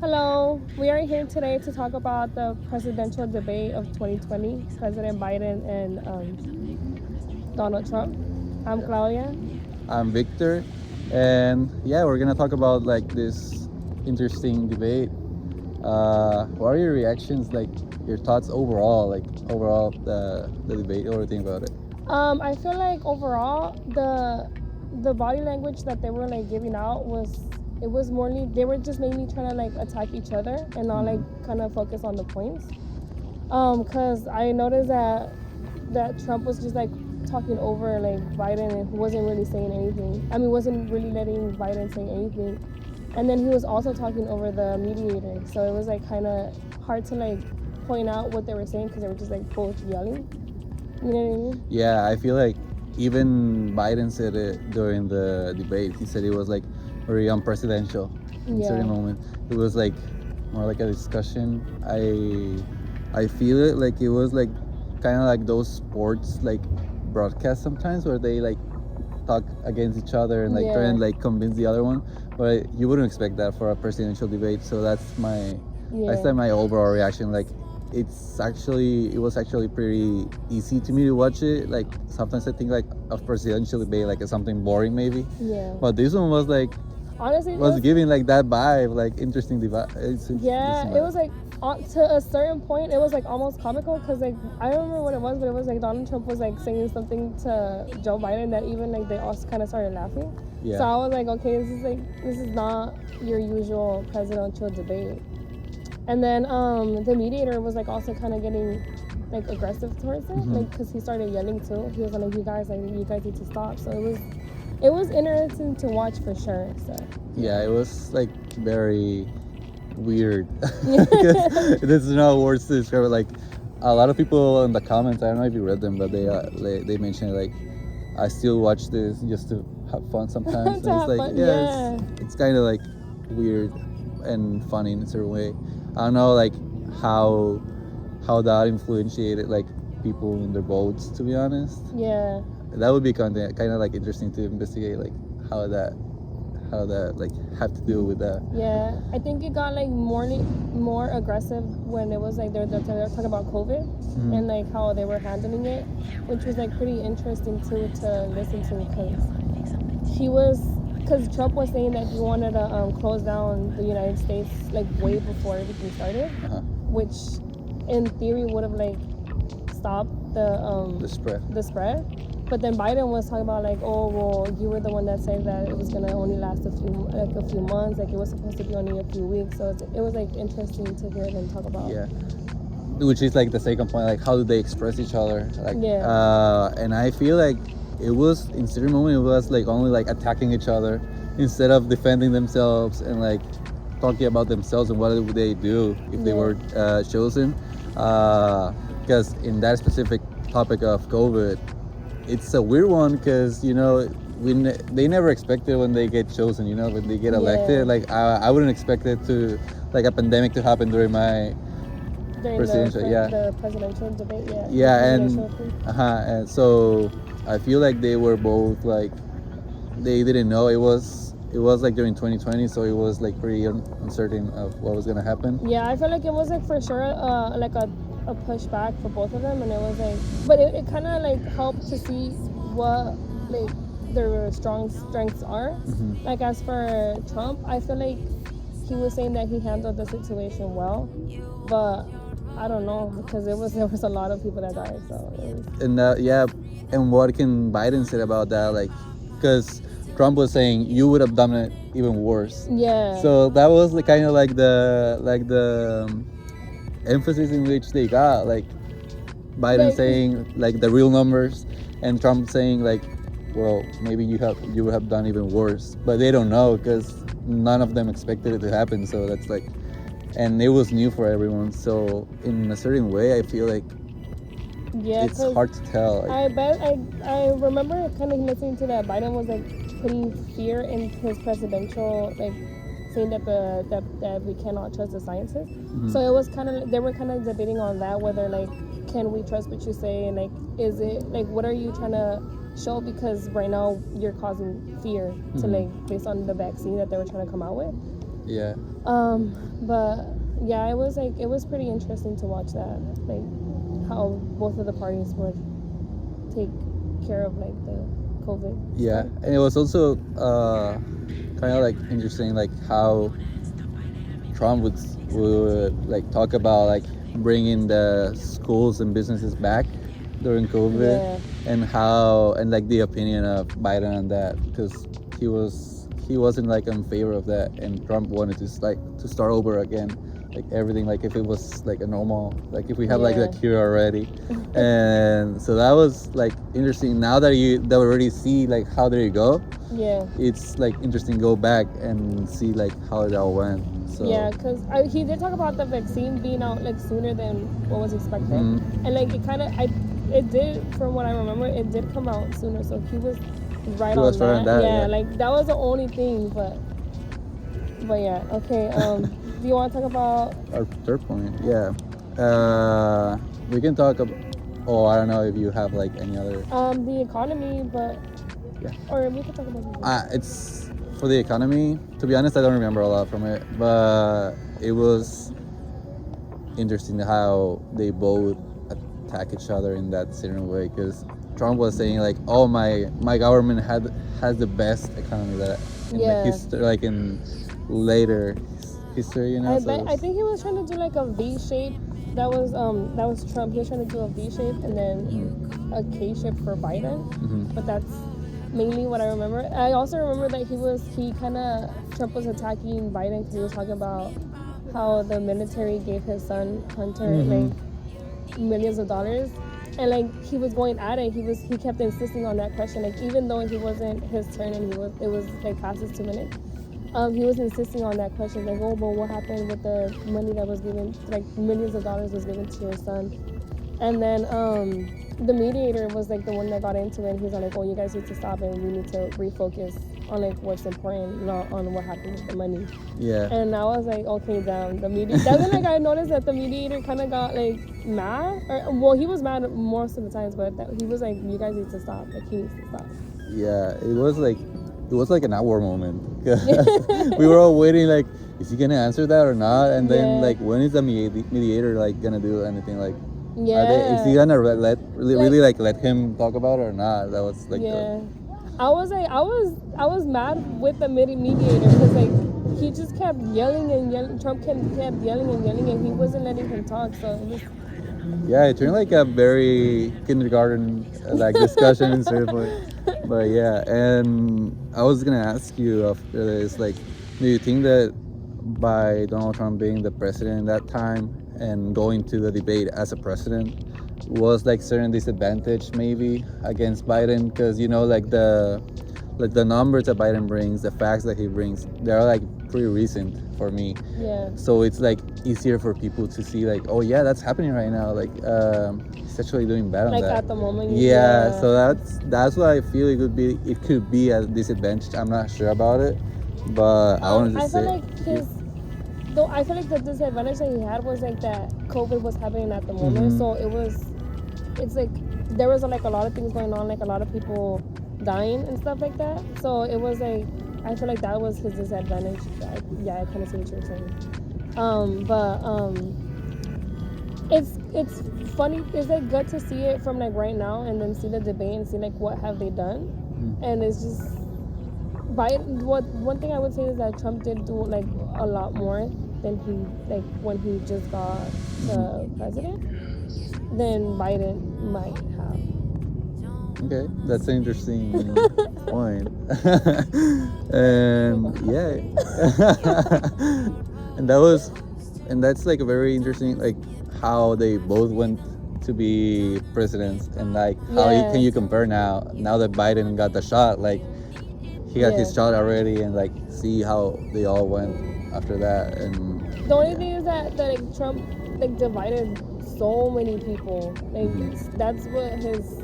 Hello, we are here today to talk about the presidential debate of 2020, President Biden and Donald Trump. I'm Claudia. I'm Victor, and yeah, we're gonna talk about like this interesting debate. What are your reactions, like your thoughts overall the debate? What do you think about it? I feel like overall the body language that they were like giving out was morely they were just mainly trying to like attack each other and not like kind of focus on the points. Cause I noticed that Trump was just like talking over like Biden and wasn't really saying anything. I mean, wasn't really letting Biden say anything. And then he was also talking over the mediator, so it was like kind of hard to like point out what they were saying because they were just like both yelling. You know what I mean? Yeah, I feel like even Biden said it during the debate. He said it was like very unpresidential in certain moment. It was like more like a discussion. I feel it like it was like kind of like those sports like broadcasts sometimes where they like talk against each other and like try and like convince the other one, but you wouldn't expect that for a presidential debate. So that's my overall reaction. Like it was actually pretty easy to me to watch it. Like sometimes I think like a presidential debate like something boring maybe, but this one was like honestly was giving like that vibe, like interesting vibe. It was like to a certain point, it was like almost comical because like I don't remember what it was, but it was like Donald Trump was like saying something to Joe Biden that even like they all kind of started laughing. Yeah. So I was like, okay, this is not your usual presidential debate. And then the mediator was like also kind of getting like aggressive towards it, like because he started yelling too. He was like, you guys need to stop. So it was interesting to watch for sure. So yeah, it was like very weird. There's no words to describe it. Like a lot of people in the comments, I don't know if you read them, but they mentioned like I still watch this just to have fun sometimes. To and have it's like fun, it's kind of like weird and funny in a certain way. I don't know like how that influenced like people in their votes, to be honest. Yeah, that would be kind of like interesting to investigate, like how that like have to do with that. Yeah, I think it got like more aggressive when it was like they were talking about COVID and like how they were handling it, which was like pretty interesting too to listen to because Trump was saying that he wanted to close down the United States like way before everything started, which in theory would have like stopped the spread. But then Biden was talking about like, oh well, you were the one that said that it was gonna only last a few months, like it was supposed to be only a few weeks. So it was like interesting to hear them talk about. Yeah, which is like the second point, like how do they express each other? Like, and I feel like it was in certain moment it was like only like attacking each other instead of defending themselves and like talking about themselves and what would they do if they were chosen. Because in that specific topic of COVID, it's a weird one because they never expected when they get chosen, when they get elected. Like I wouldn't expect it to like a pandemic to happen during my presidential the presidential debate. And so I feel like they were both like they didn't know it was like during 2020, so it was like pretty uncertain of what was gonna happen. I feel like it was like for sure like a pushback for both of them, and it was like, but it kind of like helped to see what like their strengths are. Like as for Trump, I feel like he was saying that he handled the situation well, but I don't know because there was a lot of people that died. So and what can Biden say about that? Like, because Trump was saying you would have done it even worse. Yeah. So that was like kind of like the emphasis in which they got, like Biden saying like the real numbers and Trump saying like, well, maybe you would have done even worse, but they don't know because none of them expected it to happen. So that's like, and it was new for everyone. So in a certain way, I feel like it's hard to tell. I remember kind of listening to that Biden was like putting fear in his presidential, like saying that we cannot trust the scientists. So it was they were kind of debating on that, whether like can we trust what you say, and like is it like what are you trying to show, because right now you're causing fear to like based on the vaccine that they were trying to come out with. Yeah. But yeah, it was pretty interesting to watch that, like how both of the parties would take care of like the COVID. Yeah, and it was also kind of like interesting, like how Trump would like talk about like bringing the schools and businesses back during COVID, Yeah. and how and like the opinion of Biden on that, because he wasn't like in favor of that, and Trump wanted to start over again, like everything, like if it was like a normal, like if we have like the cure already. And so that was like interesting. Now that we already see like how did it go, Yeah. it's like interesting to go back and see like how it all went. So Yeah, because he did talk about the vaccine being out like sooner than what was expected, and like it did, from what I remember, it did come out sooner. So he was right He on was right on that, yeah. like that was the only thing, but yeah, okay. Do you want to talk about our third point? Yeah, we can talk about. Oh, I don't know if you have like any other. The economy, but yeah, or we could talk about it's for the economy. To be honest, I don't remember a lot from it, but it was interesting how they both attack each other in that certain way, because Trump was saying like, "Oh, my government has the best economy that in the history, like in later history, you know." I think he was trying to do like a V shape. That was Trump. He was trying to do a V shape and then a K shape for Biden. But that's mainly what I remember. I also remember that Trump was attacking Biden because he was talking about how the military gave his son Hunter like millions of dollars, and like he was going at it. He kept insisting on that question, like even though it wasn't his turn and it was like past his 2 minutes. He was insisting on that question, like, oh, but what happened with the money that was given, like millions of dollars was given to your son? And then the mediator was like the one that got into it, and he's like, oh, you guys need to stop and we need to refocus on like what's important, not on what happened with the money. Yeah. And I was like, okay, damn, the mediator. That's when like I noticed that the mediator kind of got like mad, well, he was mad most of the times, but he was like, you guys need to stop, like he needs to stop. Yeah, it was like an hour moment. We were all waiting, like, is he gonna answer that or not? And then like, when is the mediator like gonna do anything? Like, is he gonna really let him talk about it or not? That was like, I was mad with the mediator because like he just kept yelling and yelling. Trump kept yelling and yelling, and he wasn't letting him talk. So it was. Yeah, it turned like a very kindergarten like discussion in certain point. But yeah, and I was gonna ask you after this, like, do you think that by Donald Trump being the president at that time and going to the debate as a president was like certain disadvantage maybe against Biden? Because you know, like the numbers that Biden brings, the facts that he brings, they're like pretty recent for me. Yeah. So it's like easier for people to see like, oh yeah, that's happening right now. Like he's actually doing bad on that. Like at the moment. Yeah. So that's why I feel it could be a disadvantage. I'm not sure about it, but I wanted to say. I feel like the disadvantage that he had was like that COVID was happening at the moment. So it's like there was like a lot of things going on, like a lot of people dying and stuff like that. So it was like, I feel like that was his disadvantage. I kind of see what you're saying. It's funny. It's like good to see it from like right now and then see the debate and see like what have they done. And it's just one thing I would say is that Trump did do like a lot more than when he just got the president than Biden might have. Okay, that's an interesting point. And yeah, and that's like a very interesting, like how they both went to be presidents, and like how can you compare now that Biden got the shot, like he got his shot already, and like see how they all went after that. And the only thing is that like Trump like divided so many people, like that's what his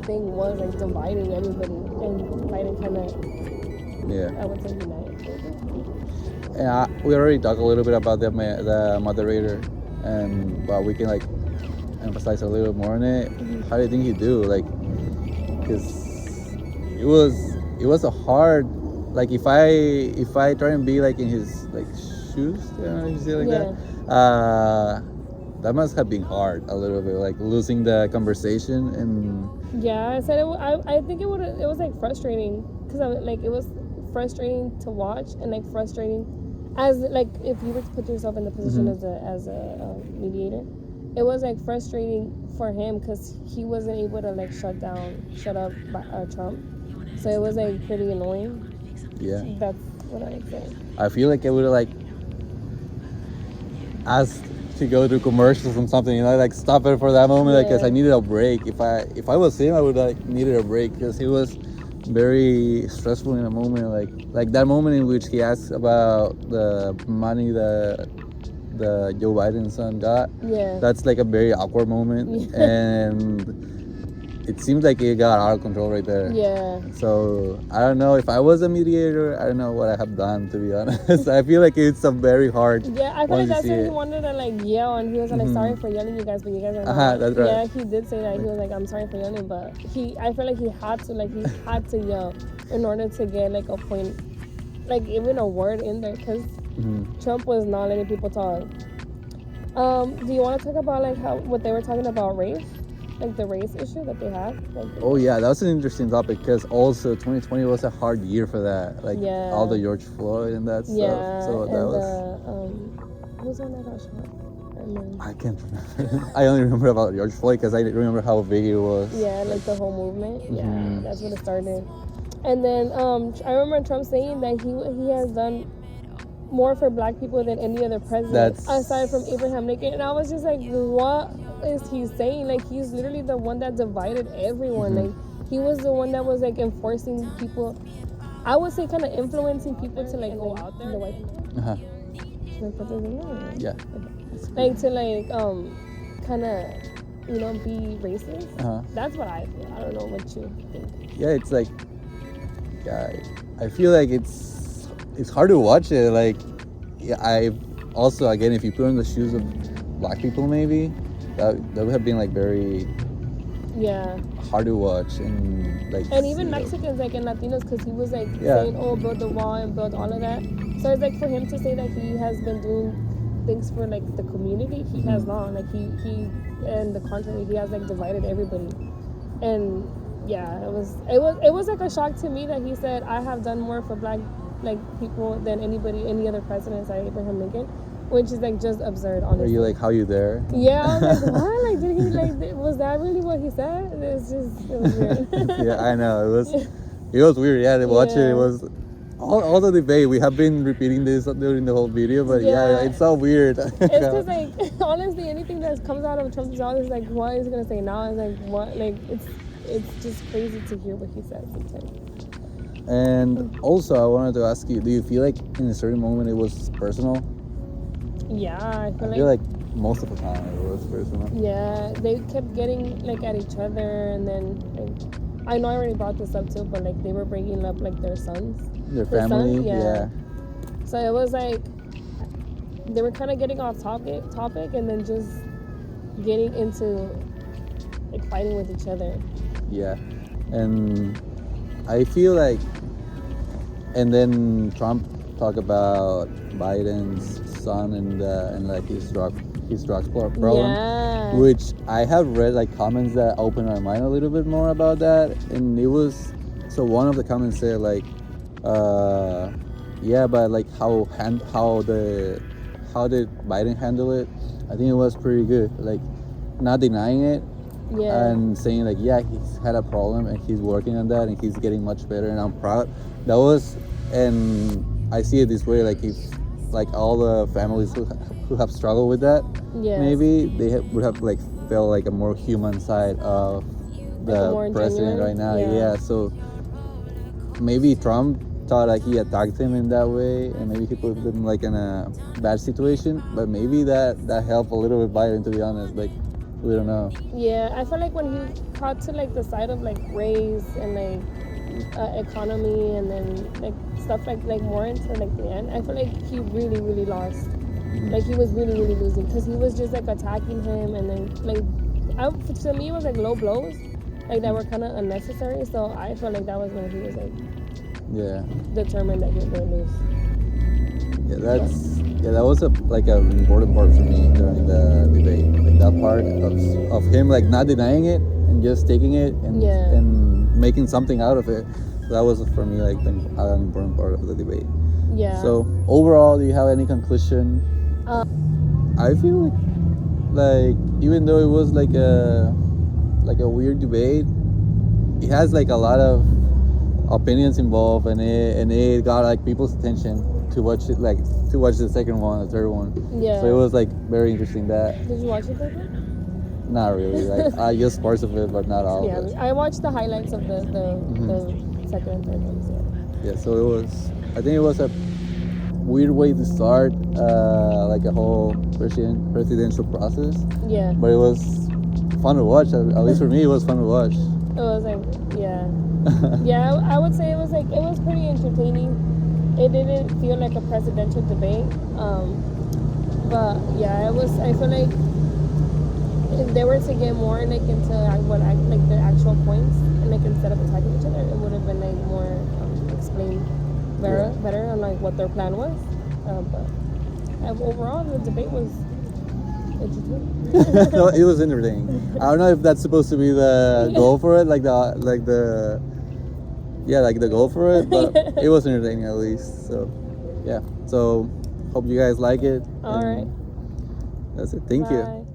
thing was, like dividing everybody, and Biden kind of, I would say, united. And we already talked a little bit about the moderator, but we can like emphasize a little more on it. How do you think he do? Like, because it was a hard like if I try and be like in his like shoes, you know, you see it like that. That must have been hard a little bit, like losing the conversation and. Yeah, I said I think it was like frustrating because like it was frustrating to watch and like frustrating as like if you were to put yourself in the position as a mediator, it was like frustrating for him because he wasn't able to like shut up Trump, so it was like pretty annoying. Yeah, that's what I would say. I feel like I would have like asked to go to commercials and something, you know, like stop it for that moment, because I needed a break. If I was him, I would like needed a break because he was very stressful in a moment, like that moment in which he asked about the money that the Joe Biden son got. Yeah, that's like a very awkward moment, and it seems like it got out of control right there. Yeah. So I don't know if I was a mediator. I don't know what I have done, to be honest. I feel like it's a very hard. Yeah, I feel like that's when he wanted to like yell, and he was like, "Sorry for yelling, you guys, but you guys are not." That's right. Yeah, he did say that. He was like, "I'm sorry for yelling," but I feel like he had to yell in order to get like a point, like even a word in there, because Trump was not letting people talk. Do you want to talk about like what they were talking about race? Like the race issue that they have. Like, oh yeah, that was an interesting topic because also 2020 was a hard year for that. Like all the George Floyd and that stuff. Yeah, so that and was. who's on that got shot? I can't remember. I only remember about George Floyd because I didn't remember how big it was. Yeah, like the whole movement. Yeah, that's when it started. And then I remember Trump saying that he has done more for black people than any other president aside from Abraham Lincoln, and I was just like, what is he saying? Like, he's literally the one that divided everyone. Like, he was the one that was like enforcing people, I would say kind of influencing people to like go out there. The white people. Should I put this in there? Yeah. Okay. Like to like kind of, you know, be racist. That's what I feel. I don't know what you think. Yeah, it's like, I feel like it's hard to watch it. Like, I also, again, if you put in the shoes of black people, maybe that would have been like very hard to watch, and like, and even Mexicans, like, and Latinos, because he was like saying, oh, build the wall and build all of that. So it's like for him to say that he has been doing things for like the community, he has not. Like he and the contrary, he has like divided everybody. And yeah, it was like a shock to me that he said, I have done more for black like people than any other president aside Abraham Lincoln, which is like just absurd, honestly. Are you like, how you there? Yeah, I was like, what? Like, did he like? Was that really what he said? It was weird. Yeah, I know, it was weird. Yeah, to watch it was all the debate. We have been repeating this during the whole video, but yeah it's so weird. It's because like honestly, anything that comes out of Trump's mouth is like, what is he gonna say now? It's like, what? Like it's just crazy to hear what he says sometimes. And also, I wanted to ask you, do you feel like in a certain moment it was personal? Yeah, I feel like most of the time it was personal. Yeah, they kept getting like at each other, and then like, I know I already brought this up too, but like they were bringing up like their sons, their family, yeah. So it was like they were kind of getting off topic, and then just getting into like fighting with each other. Yeah, and I feel like, and then Trump talked about Biden's son and like his drugs problem, which I have read like comments that opened my mind a little bit more about that, and it was, so one of the comments said like, but like how did Biden handle it? I think it was pretty good, like not denying it. And saying like, he's had a problem and he's working on that and he's getting much better and I'm proud. That was, and I see it this way, like if like all the families who have struggled with that, maybe they would have like felt like a more human side of the president right now. So maybe Trump thought like he attacked him in that way, and maybe he put him like in a bad situation, but maybe that helped a little bit Biden, to be honest. Like, we don't know. Yeah, I feel like when he caught to like the side of like race and like economy and then like stuff like more into like the end, I feel like he really lost. Like he was really losing, because he was just like attacking him, and then like to me it was like low blows, like that were kind of unnecessary. So I felt like that was when he was like determine that you're going to lose. That was like an important part for me during the debate. Like that part of him like not denying it and just taking it and making something out of it. That was for me like an important part of the debate. Yeah. So overall, do you have any conclusion? I feel like even though it was like a weird debate, it has like a lot of opinions involved, and it got like people's attention to watch it, like to watch the second one, the third one. Yeah. So it was like very interesting. That. Did you watch it, though? Not really. Like I just parts of it, but not all. Yeah, of it. I watched the highlights of the second and third ones. Yeah. So it was. I think it was a weird way to start like a whole presidential process. Yeah. But it was fun to watch. At least for me, it was fun to watch. It was like, yeah, I would say it was pretty entertaining. It didn't feel like a presidential debate, but yeah, it was. I feel like if they were to get more like into like the actual points, and like instead of attacking each other, it would have been like more explained better on like what their plan was. But overall, the debate was entertaining. No, it was entertaining. I don't know if that's supposed to be the goal for it, like the goal for it, but it was entertaining at least. So yeah. So hope you guys like it. All right. That's it. Thank you.